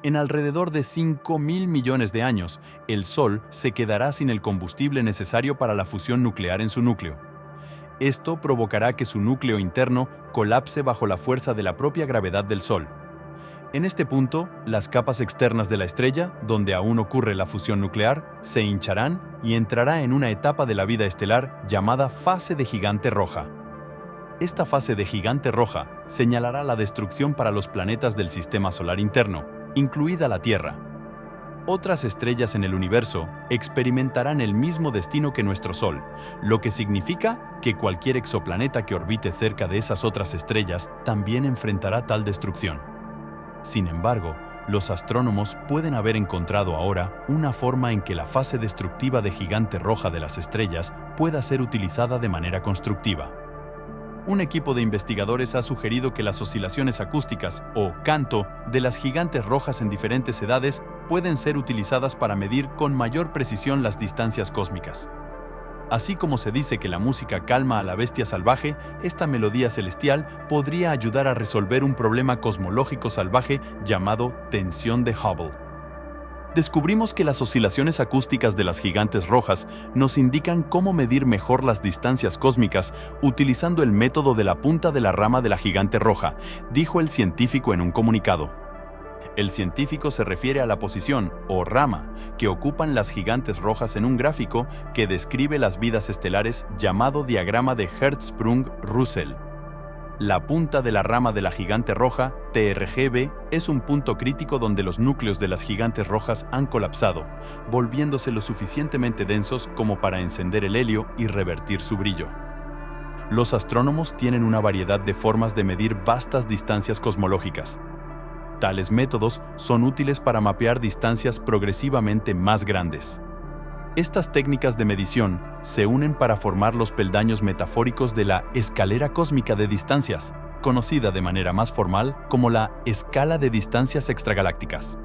En alrededor de 5.000 millones de años, el Sol se quedará sin el combustible necesario para la fusión nuclear en su núcleo. Esto provocará que su núcleo interno colapse bajo la fuerza de la propia gravedad del Sol. En este punto, las capas externas de la estrella, donde aún ocurre la fusión nuclear, se hincharán y entrará en una etapa de la vida estelar llamada fase de gigante roja. Esta fase de gigante roja señalará la destrucción para los planetas del sistema solar interno, incluida la Tierra. Otras estrellas en el universo experimentarán el mismo destino que nuestro Sol, lo que significa que cualquier exoplaneta que orbite cerca de esas otras estrellas también enfrentará tal destrucción. Sin embargo, los astrónomos pueden haber encontrado ahora una forma en que la fase destructiva de gigante roja de las estrellas pueda ser utilizada de manera constructiva. Un equipo de investigadores ha sugerido que las oscilaciones acústicas, o canto, de las gigantes rojas en diferentes edades pueden ser utilizadas para medir con mayor precisión las distancias cósmicas. Así como se dice que la música calma a la bestia salvaje, esta melodía celestial podría ayudar a resolver un problema cosmológico salvaje llamado tensión de Hubble. Descubrimos que las oscilaciones acústicas de las gigantes rojas nos indican cómo medir mejor las distancias cósmicas utilizando el método de la punta de la rama de la gigante roja, dijo el científico en un comunicado. El científico se refiere a la posición, o rama, que ocupan las gigantes rojas en un gráfico que describe las vidas estelares llamado diagrama de Hertzsprung-Russell. La punta de la rama de la gigante roja, TRGB, es un punto crítico donde los núcleos de las gigantes rojas han colapsado, volviéndose lo suficientemente densos como para encender el helio y revertir su brillo. Los astrónomos tienen una variedad de formas de medir vastas distancias cosmológicas. Tales métodos son útiles para mapear distancias progresivamente más grandes. Estas técnicas de medición se unen para formar los peldaños metafóricos de la escalera cósmica de distancias, conocida de manera más formal como la escala de distancias extragalácticas.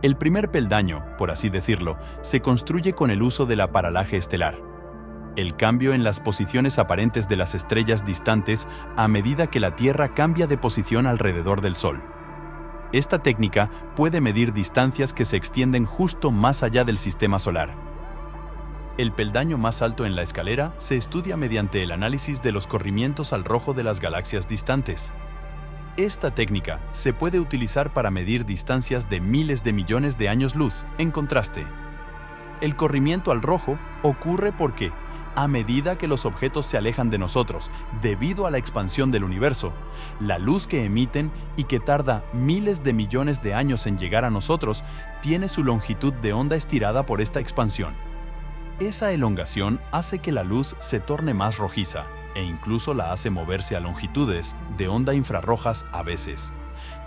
El primer peldaño, por así decirlo, se construye con el uso de la paralaje estelar. El cambio en las posiciones aparentes de las estrellas distantes a medida que la Tierra cambia de posición alrededor del Sol. Esta técnica puede medir distancias que se extienden justo más allá del sistema solar. El peldaño más alto en la escalera se estudia mediante el análisis de los corrimientos al rojo de las galaxias distantes. Esta técnica se puede utilizar para medir distancias de miles de millones de años luz. En contraste, el corrimiento al rojo ocurre porque, a medida que los objetos se alejan de nosotros debido a la expansión del universo, la luz que emiten y que tarda miles de millones de años en llegar a nosotros tiene su longitud de onda estirada por esta expansión. Esa elongación hace que la luz se torne más rojiza e incluso la hace moverse a longitudes de onda infrarrojas a veces.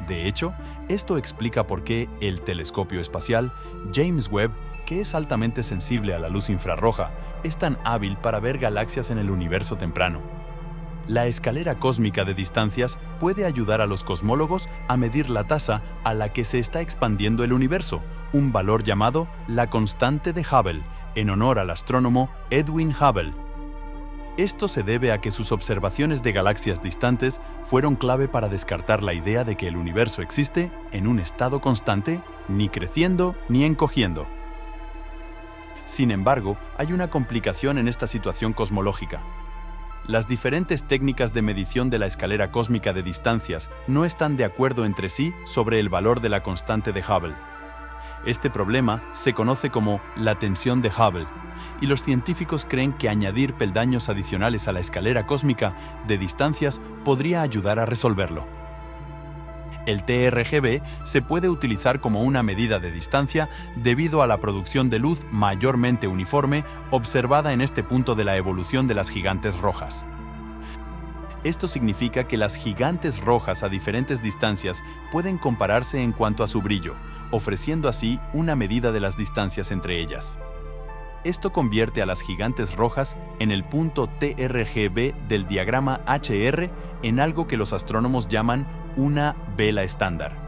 De hecho, esto explica por qué el telescopio espacial James Webb, que es altamente sensible a la luz infrarroja, es tan hábil para ver galaxias en el universo temprano. La escalera cósmica de distancias puede ayudar a los cosmólogos a medir la tasa a la que se está expandiendo el universo, un valor llamado la constante de Hubble, en honor al astrónomo Edwin Hubble. Esto se debe a que sus observaciones de galaxias distantes fueron clave para descartar la idea de que el universo existe en un estado constante, ni creciendo ni encogiendo. Sin embargo, hay una complicación en esta situación cosmológica. Las diferentes técnicas de medición de la escalera cósmica de distancias no están de acuerdo entre sí sobre el valor de la constante de Hubble. Este problema se conoce como la tensión de Hubble, y los científicos creen que añadir peldaños adicionales a la escalera cósmica de distancias podría ayudar a resolverlo. El TRGB se puede utilizar como una medida de distancia debido a la producción de luz mayormente uniforme observada en este punto de la evolución de las gigantes rojas. Esto significa que las gigantes rojas a diferentes distancias pueden compararse en cuanto a su brillo, ofreciendo así una medida de las distancias entre ellas. Esto convierte a las gigantes rojas en el punto TRGB del diagrama HR en algo que los astrónomos llaman una vela estándar.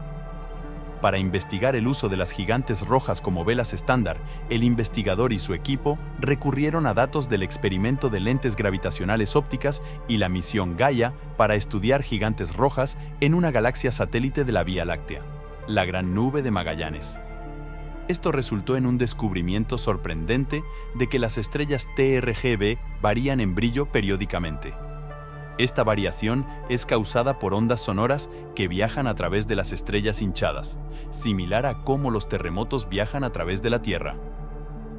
Para investigar el uso de las gigantes rojas como velas estándar, el investigador y su equipo recurrieron a datos del experimento de lentes gravitacionales ópticas y la misión Gaia para estudiar gigantes rojas en una galaxia satélite de la Vía Láctea. la Gran Nube de Magallanes. Esto resultó en un descubrimiento sorprendente de que las estrellas TRGB varían en brillo periódicamente. Esta variación es causada por ondas sonoras que viajan a través de las estrellas hinchadas, similar a cómo los terremotos viajan a través de la Tierra.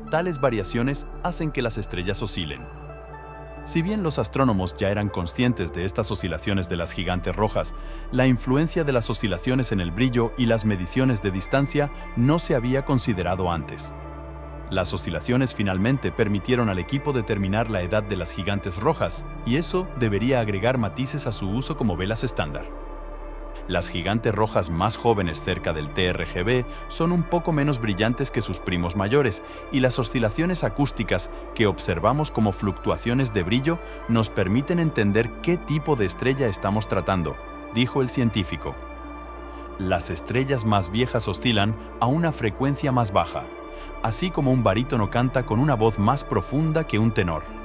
Tales variaciones hacen que las estrellas oscilen. Si bien los astrónomos ya eran conscientes de estas oscilaciones de las gigantes rojas, la influencia de las oscilaciones en el brillo y las mediciones de distancia no se había considerado antes. Las oscilaciones finalmente permitieron al equipo determinar la edad de las gigantes rojas, y eso debería agregar matices a su uso como velas estándar. Las gigantes rojas más jóvenes cerca del TRGB son un poco menos brillantes que sus primos mayores, y las oscilaciones acústicas que observamos como fluctuaciones de brillo nos permiten entender qué tipo de estrella estamos tratando, dijo el científico. Las estrellas más viejas oscilan a una frecuencia más baja, así como un barítono canta con una voz más profunda que un tenor.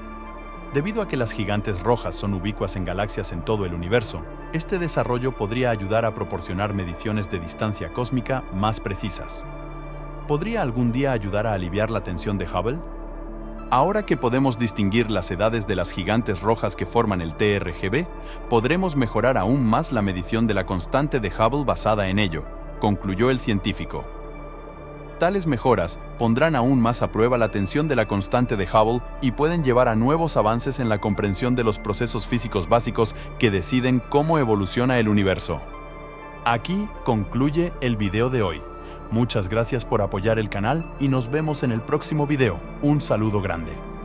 Debido a que las gigantes rojas son ubicuas en galaxias en todo el universo, este desarrollo podría ayudar a proporcionar mediciones de distancia cósmica más precisas. ¿Podría algún día ayudar a aliviar la tensión de Hubble? Ahora que podemos distinguir las edades de las gigantes rojas que forman el TRGB, podremos mejorar aún más la medición de la constante de Hubble basada en ello, concluyó el científico. Tales mejoras pondrán aún más a prueba la tensión de la constante de Hubble y pueden llevar a nuevos avances en la comprensión de los procesos físicos básicos que deciden cómo evoluciona el universo. Aquí concluye el video de hoy. Muchas gracias por apoyar el canal y nos vemos en el próximo video. Un saludo grande.